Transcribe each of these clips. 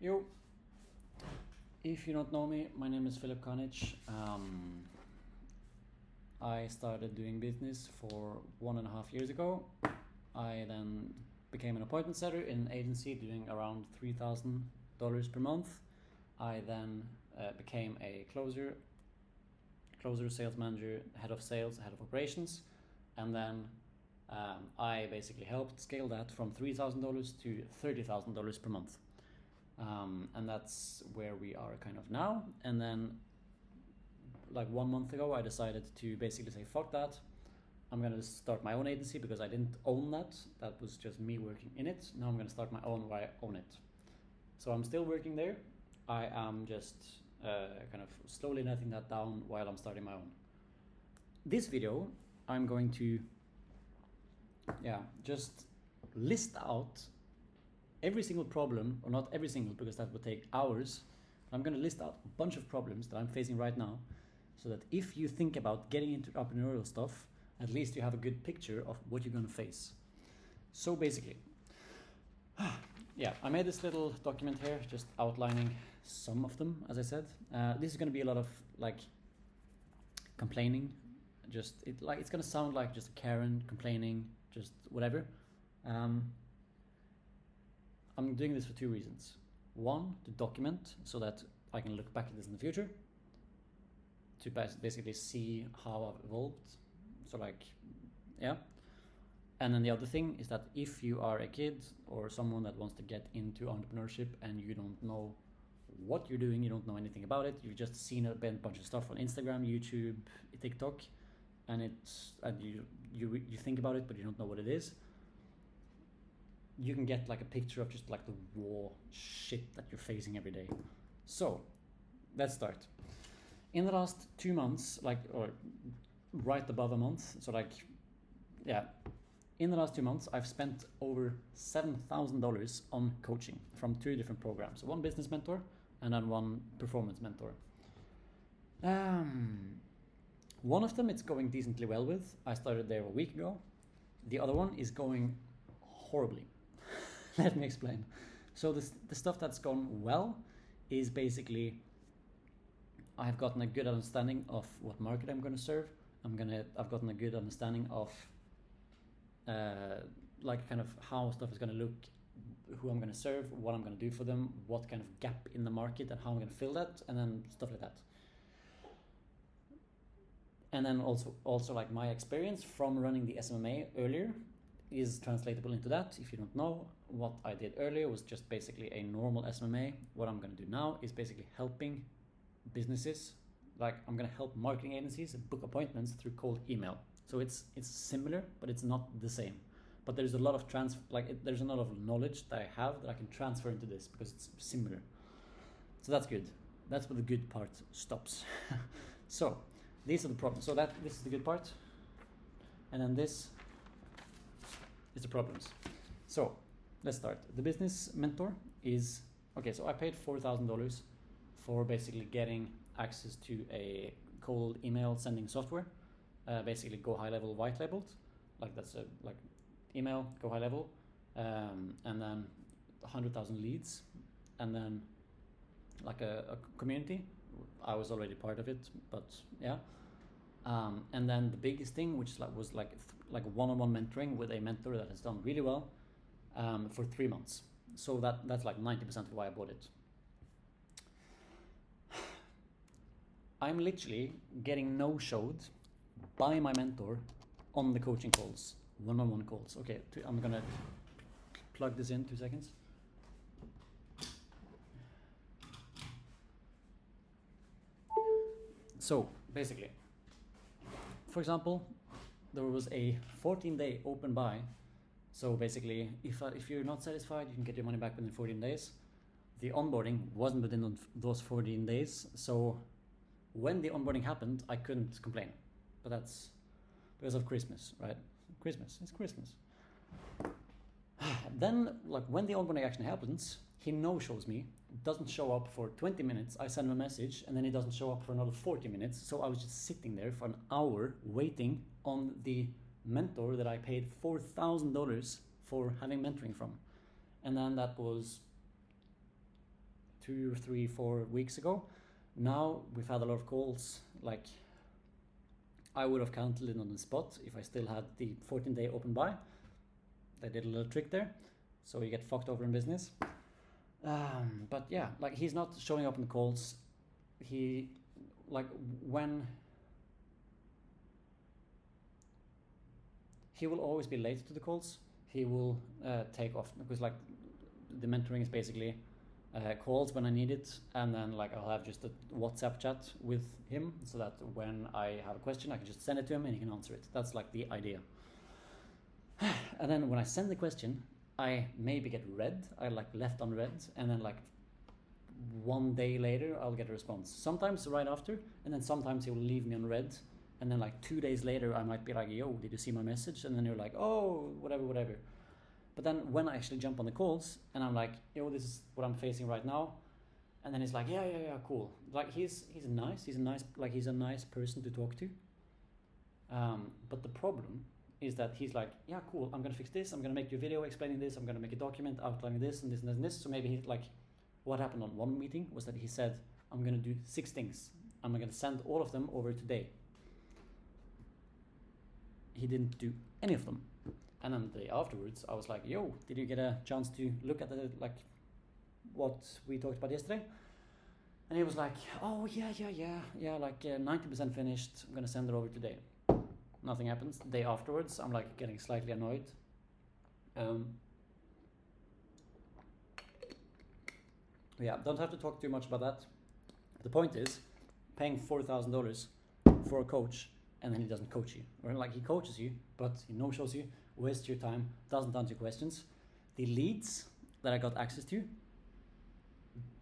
Yo, if you don't know me, my name is Philip Konich. I started doing business for 1.5 years ago. I then became an appointment setter in an agency doing around $3,000 per month. I then became a closer, sales manager, head of sales, head of operations, and then I basically helped scale that from $3,000 to $30,000 per month. And that's where we are kind of now. And then like 1 month ago, I decided to basically say, fuck that. I'm going to start my own agency because I didn't own that. That was just me working in it. Now I'm going to start my own where I own it. So I'm still working there. I am just kind of slowly netting that down while I'm starting my own. This video, I'm going to just list out every single problem, or not every single because that would take hours. I'm going to list out a bunch of problems that I'm facing right now so that if you think about getting into entrepreneurial stuff, at least you have a good picture of what you're going to face. So basically, I made this little document here just outlining some of them, as I said. This is going to be a lot of like complaining. It's going to sound like just a Karen complaining, just whatever. I'm doing this for two reasons. One, to document so that I can look back at this in the future to basically see how I've evolved. And then the other thing is that if you are a kid or someone that wants to get into entrepreneurship and you don't know what you're doing, you don't know anything about it, you've just seen a bunch of stuff on Instagram, YouTube, TikTok, and you think about it but you don't know what it is, you can get like a picture of just like the raw shit that you're facing every day. So let's start. In the last 2 months, or right above a month, in the last 2 months, I've spent over $7,000 on coaching from 2 different programs. One business mentor and then one performance mentor. One of them it's going decently well with. I started there a week ago. The other one is going horribly. Let me explain. So the stuff that's gone well is basically I've gotten a good understanding of what market I'm going to serve. I've gotten a good understanding of kind of how stuff is going to look, who I'm going to serve, what I'm going to do for them, what kind of gap in the market and how I'm going to fill that, and then stuff like that. And then also like my experience from running the SMMA earlier is translatable into that. If you don't know, what I did earlier was just basically a normal SMMA. What I'm going to do now is basically helping businesses, like I'm going to help marketing agencies book appointments through cold email. So it's similar, but it's not the same. But there's a lot of there's a lot of knowledge that I have that I can transfer into this because it's similar. So that's good. That's where the good part stops. So these are the problems. So this is the good part, and then this is the problems. So let's start. The business mentor is okay. So I paid $4,000 for basically getting access to a cold email sending software. Basically Go High Level white labeled, email Go High Level, and then 100,000 leads, and then like a community. I was already part of it, but yeah. And then the biggest thing, which was like one-on-one mentoring with a mentor that has done really well for 3 months. So that's like 90% of why I bought it. I'm literally getting no-showed by my mentor on the coaching calls, one-on-one calls. Okay, I'm gonna plug this in 2 seconds. So basically, for example, there was a 14-day open buy. So basically, if you're not satisfied, you can get your money back within 14 days. The onboarding wasn't within those 14 days. So when the onboarding happened, I couldn't complain. But that's because of Christmas, right? It's Christmas. Then, when the onboarding actually happens, he no-shows me, doesn't show up for 20 minutes. I send him a message, and then he doesn't show up for another 40 minutes. So I was just sitting there for an hour waiting on the mentor that I paid $4,000 for having mentoring from. And then that was 2, 3, 4 weeks ago. Now we've had a lot of calls. Like, I would have cancelled it on the spot if I still had the 14-day open buy. They did a little trick there, so you get fucked over in business. But yeah, like, he's not showing up in the calls. He, like, when he will always be late to the calls. He will take off, because like the mentoring is basically calls when I need it, and then like I'll have just a WhatsApp chat with him, so that when I have a question I can just send it to him and he can answer it. That's like the idea. And then when I send the question, I maybe get read, I like left unread, and then like 1 day later I'll get a response. Sometimes right after, and then sometimes he will leave me unread, and then like 2 days later I might be like, yo, did you see my message? And then you're like, oh, whatever. But then when I actually jump on the calls and I'm like, yo, this is what I'm facing right now, and then he's like, yeah, cool. Like, he's nice, he's a nice person to talk to. But the problem is that he's like, yeah, cool, I'm gonna fix this, I'm gonna make you a video explaining this, I'm gonna make a document outlining this and this and this and this. So maybe he's like, what happened on one meeting was that he said, I'm gonna do 6 things, I'm gonna send all of them over today. He didn't do any of them. And then the day afterwards I was like, yo, did you get a chance to look at the, like, what we talked about yesterday? And he was like, oh yeah, like 90% finished, I'm gonna send it over today. Nothing happens. The day afterwards I'm like getting slightly annoyed. Yeah, don't have to talk too much about that. The point is, paying $4,000 for a coach and then he doesn't coach you. Or like, he coaches you, but he no-shows you, wastes your time, doesn't answer your questions. The leads that I got access to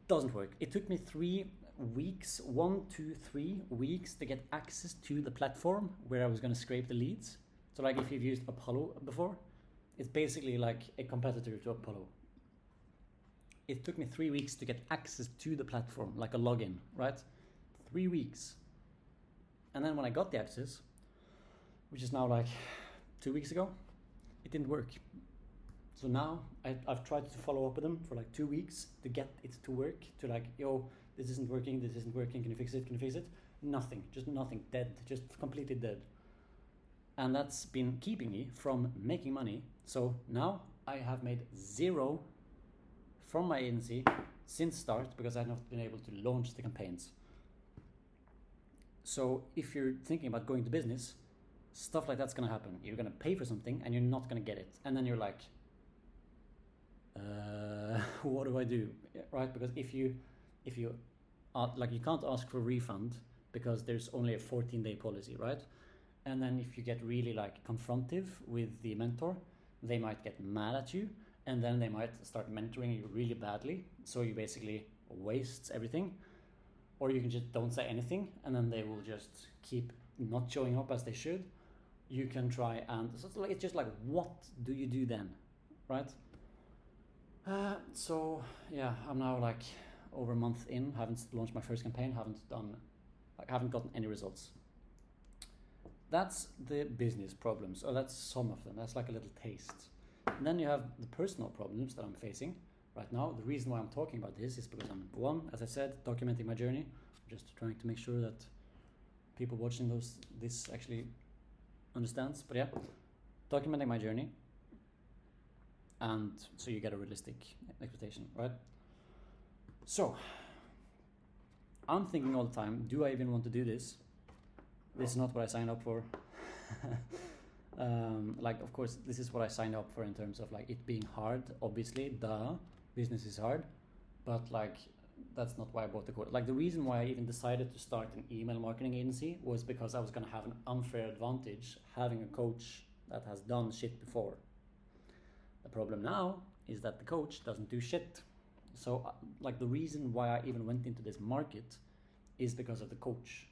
doesn't work. It took me 3 weeks, 1 to 3 weeks to get access to the platform where I was going to scrape the leads. So like, if you've used Apollo before, it's basically like a competitor to Apollo. It took me 3 weeks to get access to the platform, like a login, right? 3 weeks. And then when I got the access, which is now like 2 weeks ago, it didn't work. So now I've tried to follow up with them for like 2 weeks to get it to work, to like, yo, this isn't working, can you fix it? Nothing, just nothing, dead, just completely dead. And that's been keeping me from making money. So now I have made 0 from my agency since start, because I've not been able to launch the campaigns. So if you're thinking about going to business, stuff like that's gonna happen. You're gonna pay for something and you're not gonna get it. And then you're like, what do I do? Right? Because if you like, you can't ask for a refund because there's only a 14-day policy, right? And then if you get really like confrontive with the mentor, they might get mad at you, and then they might start mentoring you really badly. So you basically waste everything. Or you can just don't say anything, and then they will just keep not showing up as they should. You can try, and so it's just like, what do you do then, right? So yeah, I'm now like over a month in, haven't launched my first campaign, haven't gotten any results. That's the business problems, or that's some of them. That's like a little taste. And then you have the personal problems that I'm facing right now. The reason why I'm talking about this is because I'm, one, as I said, documenting my journey, just trying to make sure that people watching this actually understands. But yeah, documenting my journey, and so you get a realistic expectation, right? So I'm thinking all the time, do I even want to do this? This is not what I signed up for. Like, of course, this is what I signed up for in terms of like it being hard. Obviously, business is hard, but like, that's not why I bought the course. Like, the reason why I even decided to start an email marketing agency was because I was going to have an unfair advantage having a coach that has done shit before. The problem now is that the coach doesn't do shit. So like, the reason why I even went into this market is because of the coach.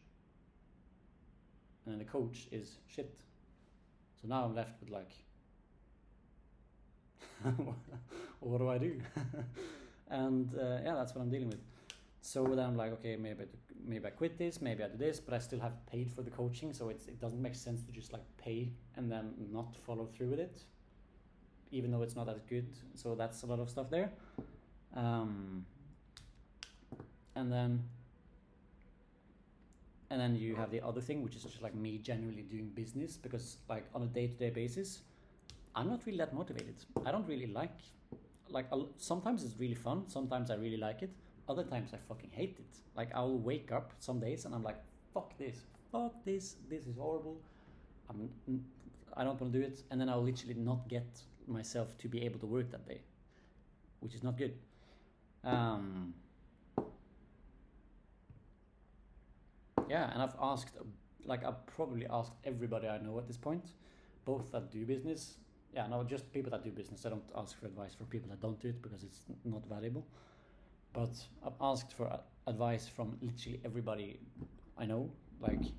And the coach is shit. So now I'm left with like, what do I do? And yeah, that's what I'm dealing with. So then I'm like, okay, maybe I quit this, maybe I do this, but I still have paid for the coaching, so it doesn't make sense to just like pay and then not follow through with it, even though it's not as good. So that's a lot of stuff there. and then you have the other thing, which is just like me generally doing business, because like on a day-to-day basis, I'm not really that motivated. I don't really like sometimes it's really fun, sometimes I really like it, other times I fucking hate it. Like I'll wake up some days and I'm like, fuck this, this is horrible, I don't want to do it, and then I'll literally not get myself to be able to work that day, which is not good. Yeah, and I've probably asked everybody I know at this point, both that do business. Yeah, no, just people that do business. I don't ask for advice for people that don't do it because it's not valuable. But I've asked for advice from literally everybody I know, like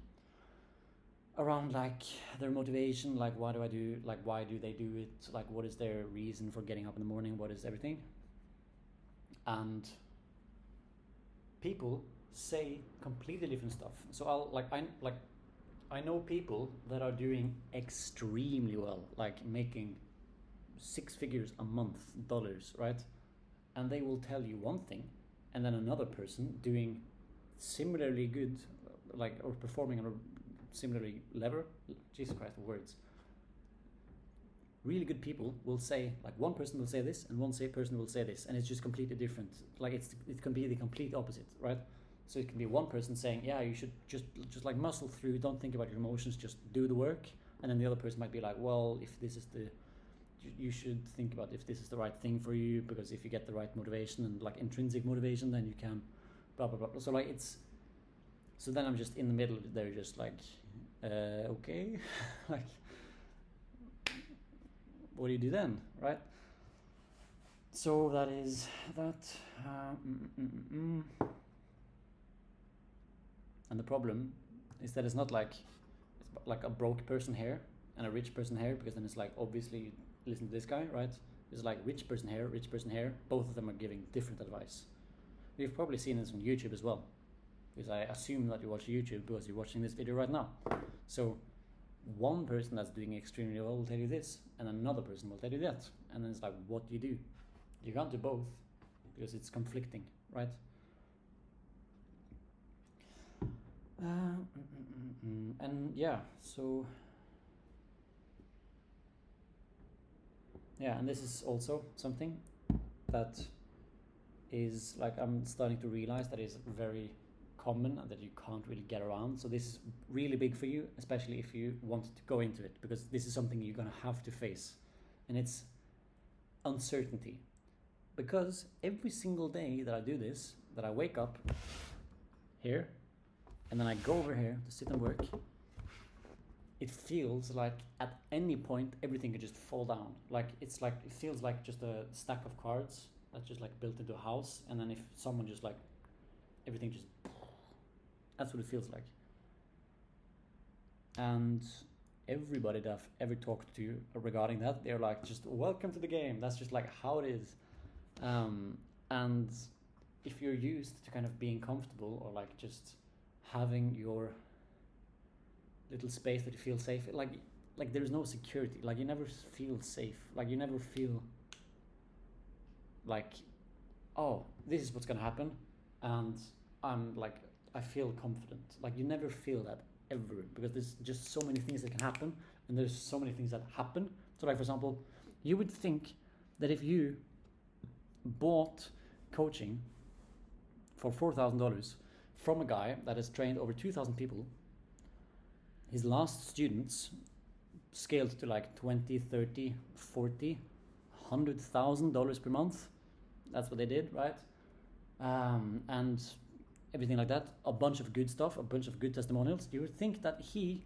around like their motivation, like why do I do, like why do they do it, like what is their reason for getting up in the morning, what is everything. And people say completely different stuff. So I know people that are doing extremely well, like making 6 figures a month, dollars, right? And they will tell you one thing, and then another person doing similarly good, like, or performing on a similarly level. Jesus Christ, words. Really good people will say, like, one person will say this and one person will say this, and it's just completely different. Like it can be the complete opposite, right? So it can be one person saying, yeah, you should just like muscle through, don't think about your emotions, just do the work. And then the other person might be like, well, if this is you should think about if this is the right thing for you, because if you get the right motivation and like intrinsic motivation, then you can blah blah blah. So like so then I'm just in the middle. They're just like, okay, like, what do you do then, right? So that is that. And the problem is that it's not like a broke person here and a rich person here, because then it's like, obviously listen to this guy, right? It's like rich person here, both of them are giving different advice. You've probably seen this on YouTube as well, because I assume that you watch YouTube because you're watching this video right now. So one person that's doing extremely well will tell you this, and another person will tell you that, and then it's like, what do? You can't do both because it's conflicting, right? And yeah, so yeah, and this is also something that is like, I'm starting to realize that is very common and that you can't really get around. So this is really big for you, especially if you want to go into it, because this is something you're gonna have to face, and it's uncertainty. Because every single day that I do this, that I wake up here and then I go over here to sit and work, it feels like at any point everything could just fall down. Like it's like, it feels like just a stack of cards that's just like built into a house, and then if someone just like, everything just, that's what it feels like. And everybody that I've ever talked to regarding that, they're like, just welcome to the game. That's just like how it is. And if you're used to kind of being comfortable, or like just having your little space that you feel safe, like there's no security, like you never feel safe, like you never feel like, oh, this is what's gonna happen, and I'm like, I feel confident. Like you never feel that ever, because there's just so many things that can happen, and there's so many things that happen. So like, for example, you would think that if you bought coaching for $4,000 from a guy that has trained over 2,000 people, his last students scaled to like 20, 30, 40, $100,000 per month. That's what they did, right? And everything like that, a bunch of good stuff, a bunch of good testimonials. You would think that he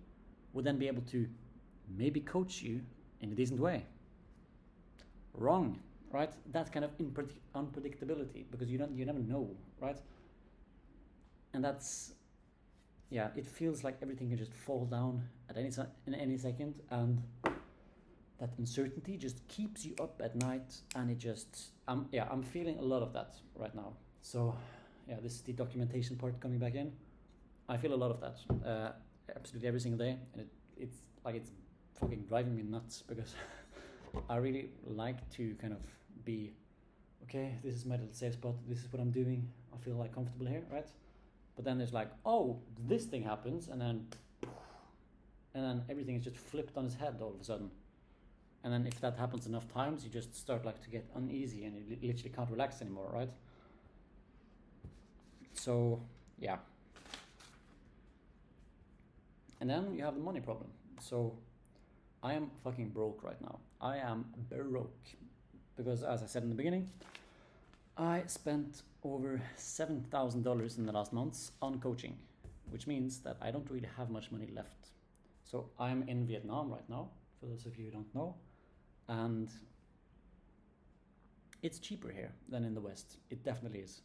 would then be able to maybe coach you in a decent way. Wrong, right? That kind of unpredictability, because you never know, right? And that's, yeah, it feels like everything can just fall down at in any second, and that uncertainty just keeps you up at night, and it just, I'm feeling a lot of that right now. So yeah, this is the documentation part coming back in. I feel a lot of that absolutely every single day, and it's fucking driving me nuts, because I really like to kind of be okay, this is my little safe spot, this is what I'm doing, I feel like comfortable here, right? But then there's like, oh, this thing happens, and then everything is just flipped on its head all of a sudden. And then if that happens enough times, you just start like to get uneasy, and you literally can't relax anymore, right? So yeah. And then you have the money problem. So I am fucking broke right now. I am broke. Because as I said in the beginning, I spent over $7,000 in the last months on coaching, which means that I don't really have much money left. So I'm in Vietnam right now, for those of you who don't know, and it's cheaper here than in the West. It definitely is.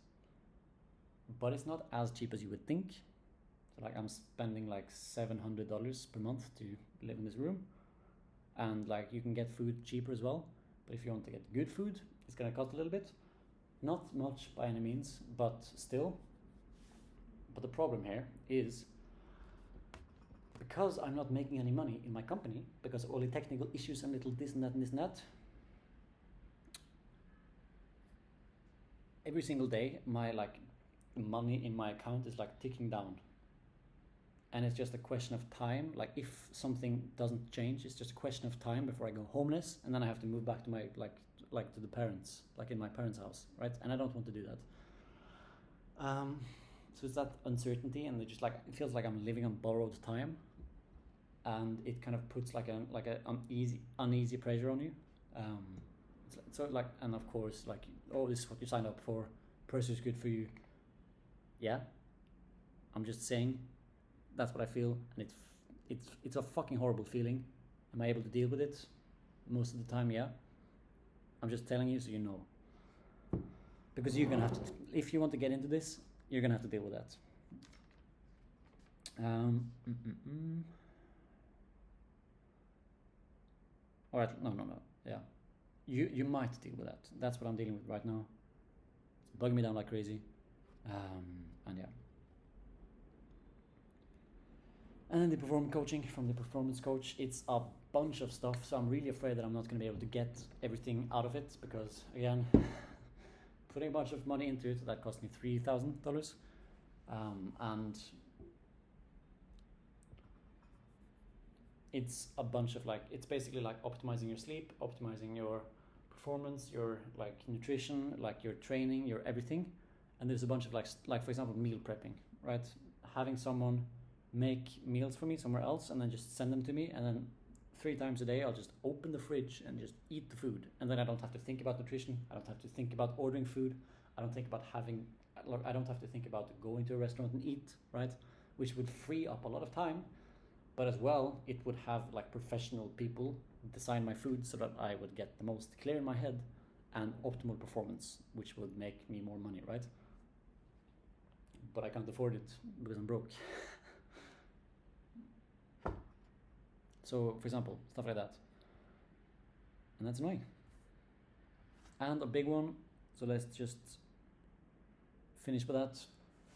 But it's not as cheap as you would think. So like I'm spending like $700 per month to live in this room, and like you can get food cheaper as well. But if you want to get good food, it's gonna cost a little bit. Not much by any means, but still. But the problem here is, because I'm not making any money in my company, because of all the technical issues and little this and that and this and that, every single day my like money in my account is like ticking down. And it's just a question of time. Like if something doesn't change, it's just a question of time before I go homeless, and then I have to move back to my like to the parents, like in my parents' house, right? And I don't want to do that. So it's that uncertainty, and it feels like I'm living on borrowed time, and it kind of puts like a uneasy pressure on you. So like, and of course, like, oh, this is what you signed up for. Pressure is good for you. Yeah, I'm just saying. That's what I feel, and it's a fucking horrible feeling. Am I able to deal with it? Most of the time, yeah. I'm just telling you so you know. Because you're gonna have to, if you want to get into this, you're gonna have to deal with that. All right, no, yeah. You might deal with that. That's what I'm dealing with right now. It's bugging me down like crazy, and yeah. And then the performance coaching from the performance coach, it's a bunch of stuff. So I'm really afraid that I'm not going to be able to get everything out of it, because again, putting a bunch of money into it, that cost me $3,000. And it's a bunch of like, it's basically like optimizing your sleep, optimizing your performance, your like nutrition, like your training, your everything. And there's a bunch of like for example, meal prepping, right? Having someone make meals for me somewhere else and then just send them to me, and then 3 times a day I'll just open the fridge and just eat the food, and then I don't have to think about nutrition, I don't have to think about ordering food, I don't have to think about going to a restaurant and eat, right? Which would free up a lot of time, but as well it would have like professional people design my food so that I would get the most clear in my head and optimal performance, which would make me more money, right? But I can't afford it because I'm broke. So, for example, stuff like that. And that's annoying. And a big one, so let's just finish with that.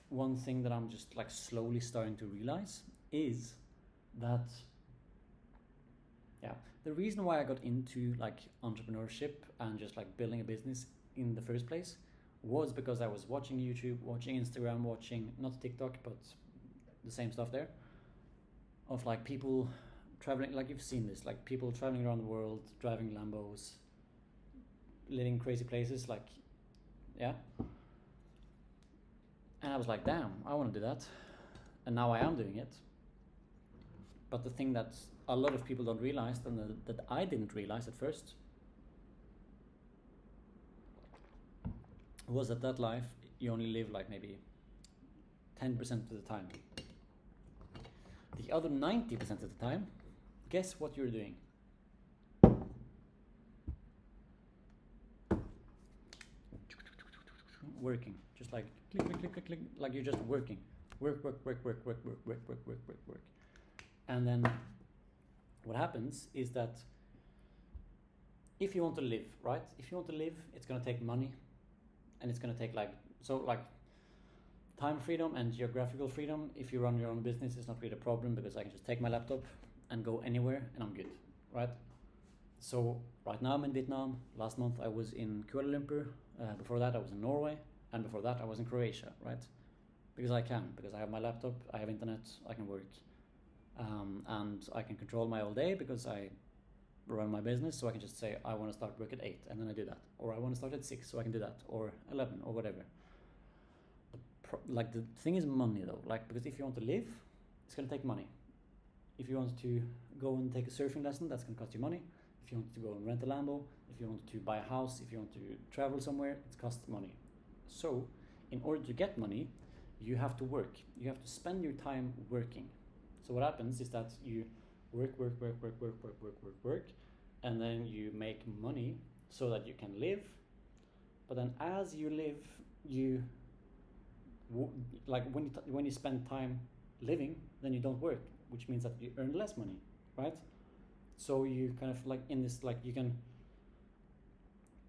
One thing that I'm just like slowly starting to realize is that, yeah, the reason why I got into like entrepreneurship and just like building a business in the first place was because I was watching YouTube, watching Instagram, watching, not TikTok, but the same stuff there, of like people traveling, like you've seen this, like people traveling around the world, driving Lambos, living crazy places, like, yeah. And I was like, damn, I want to do that. And now I am doing it. But the thing that a lot of people don't realize, and that I didn't realize at first, was that life, you only live like maybe 10% of the time. The other 90% of the time, guess what you're doing? Working. Just like click, click, click, click, click, like you're just working. Work. And then what happens is that if you want to live, right? If you want to live, it's going to take money, and it's going to take like time freedom and geographical freedom. If you run your own business, it's not really a problem because I can just take my laptop and go anywhere and I'm good, right? So right now I'm in Vietnam. Last month I was in Kuala Lumpur. Before that I was in Norway, and before that I was in Croatia. Right, because I can, because I have my laptop, I have internet, I can work, and I can control my whole day because I run my business. So I can just say I want to start work at 8, and then I do that, or I want to start at 6, so I can do that, or 11, or whatever. Like the thing is money though, like, because if you want to live, it's gonna take money. If you want to go and take a surfing lesson, that's gonna cost you money. If you want to go and rent a Lambo, if you want to buy a house, if you want to travel somewhere, it costs money. So in order to get money, you have to work. You have to spend your time working. So what happens is that you work, and then you make money so that you can live. But then as you live, you like when you spend time living, then you don't work, which means that you earn less money, right? So you kind of like in this, like, you can,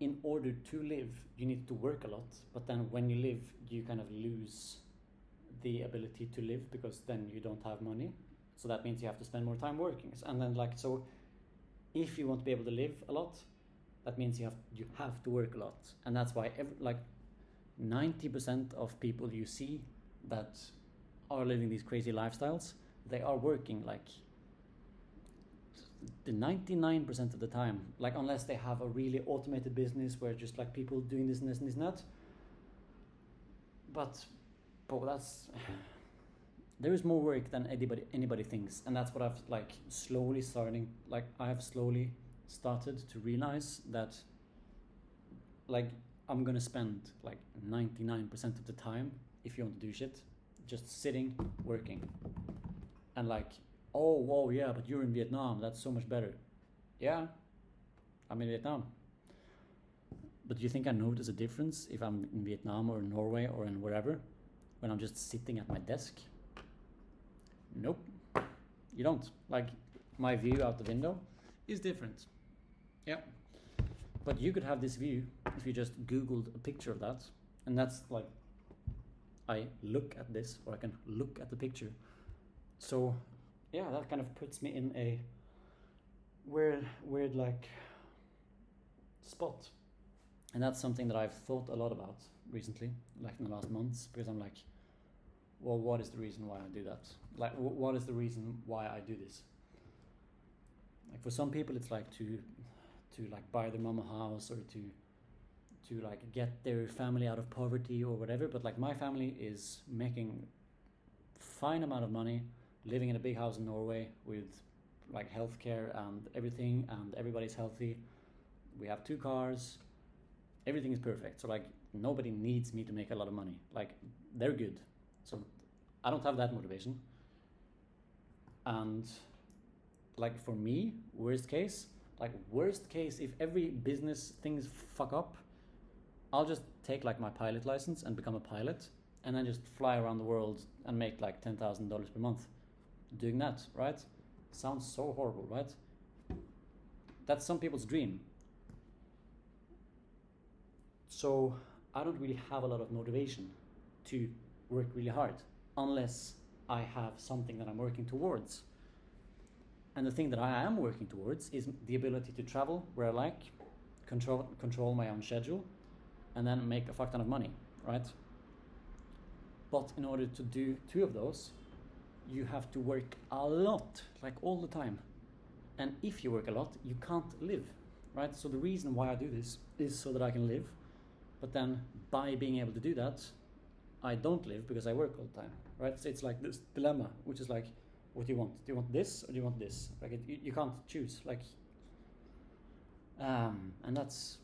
in order to live, you need to work a lot, but then when you live, you kind of lose the ability to live because then you don't have money. So that means you have to spend more time working. And then, like, so if you want to be able to live a lot, that means you have to work a lot. And that's why 90% of people you see that are living these crazy lifestyles, they are working like the 99% of the time, like, unless they have a really automated business where just like people doing this and this and this and that. But that's, there is more work than anybody thinks, and that's what I've like slowly starting, like I have slowly started to realize that, like, I'm gonna spend like 99% of the time, if you want to do shit, just sitting working. And like, oh whoa, yeah, but you're in Vietnam, that's so much better. Yeah, I'm in Vietnam, but do you think I notice a difference if I'm in Vietnam or in Norway or in wherever when I'm just sitting at my desk? Nope, you don't. Like, my view out the window is different. Yeah, but you could have this view if you just googled a picture of that, and that's like, I look at this, or I can look at the picture. So yeah, that kind of puts me in a weird like spot, and that's something that I've thought a lot about recently, like in the last months, because I'm like, well, what is the reason why I do that? Like, what is the reason why I do this? Like, for some people it's like to like buy their mom a house, or to like get their family out of poverty or whatever. But like, my family is making fine amount of money, living in a big house in Norway with like healthcare and everything, and everybody's healthy. We have 2 cars, everything is perfect. So like, nobody needs me to make a lot of money. Like, they're good. So I don't have that motivation. And like, for me, worst case, if every business things fuck up, I'll just take like my pilot license and become a pilot, and then just fly around the world and make like $10,000 per month doing that, right? Sounds so horrible, right? That's some people's dream. So I don't really have a lot of motivation to work really hard unless I have something that I'm working towards. And the thing that I am working towards is the ability to travel where I like, control my own schedule, and then make a fuck ton of money, right? But in order to do 2 of those, you have to work a lot, like all the time. And if you work a lot, you can't live, right? So the reason why I do this is so that I can live. But then by being able to do that, I don't live because I work all the time, right? So it's like this dilemma, which is like, what do you want? Do you want this or do you want this? Like, you can't choose. Like, and that's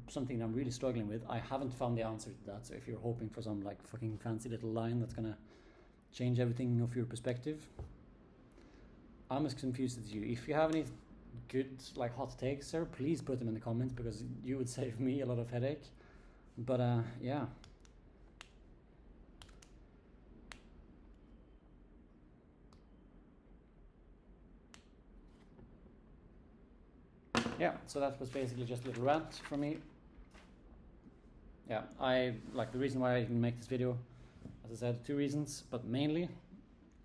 something that I'm really struggling with. I haven't found the answer to that. So if you're hoping for some like fucking fancy little line that's gonna change everything of your perspective, I'm as confused as you. If you have any good like hot takes, sir, please put them in the comments, because you would save me a lot of headache. But yeah. Yeah, so that was basically just a little rant from me. Yeah, I like the reason why I can make this video, as I said, 2 reasons, but mainly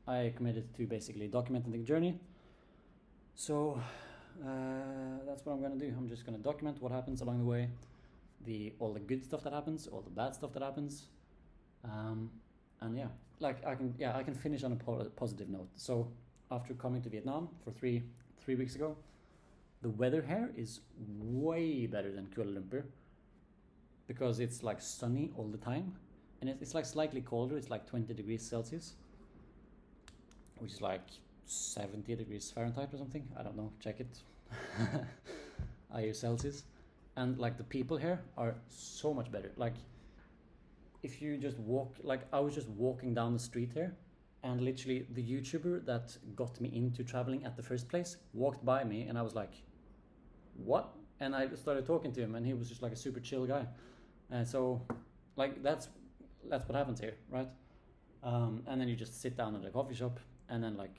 I committed to basically documenting the journey. So that's what I'm gonna do. I'm just gonna document what happens along the way, all the good stuff that happens, all the bad stuff that happens, and yeah, like I can finish on a positive note. So after coming to Vietnam for 3 weeks ago, the weather here is way better than Kuala Lumpur because it's like sunny all the time, and it's like slightly colder. It's like 20 degrees Celsius, which is like 70 degrees Fahrenheit or something. I don't know. Check it. I hear Celsius, and like the people here are so much better. Like if you just walk, like I was just walking down the street here, and literally the YouTuber that got me into traveling at the first place walked by me, and I was like, what? And I started talking to him, and he was just like a super chill guy. And so like that's what happens here, right? And then you just sit down at a coffee shop, and then like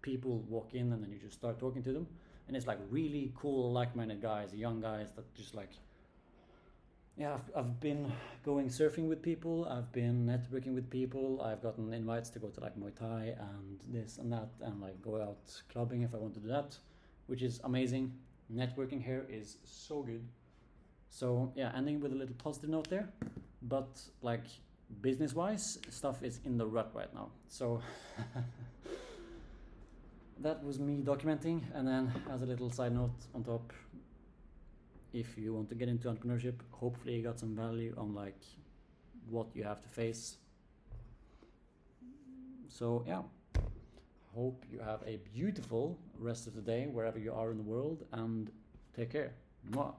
people walk in, and then you just start talking to them, and it's like really cool, like-minded guys, young guys that just like, yeah, I've been going surfing with people, I've been networking with people, I've gotten invites to go to like Muay Thai and this and that, and like go out clubbing if I want to do that, which is amazing. Networking here is so good. So yeah, ending with a little positive note there, but like business-wise, stuff is in the rut right now. So that was me documenting, and then as a little side note on top, if you want to get into entrepreneurship, hopefully you got some value on like what you have to face. So yeah, hope you have a beautiful rest of the day wherever you are in the world, and take care. Mwah.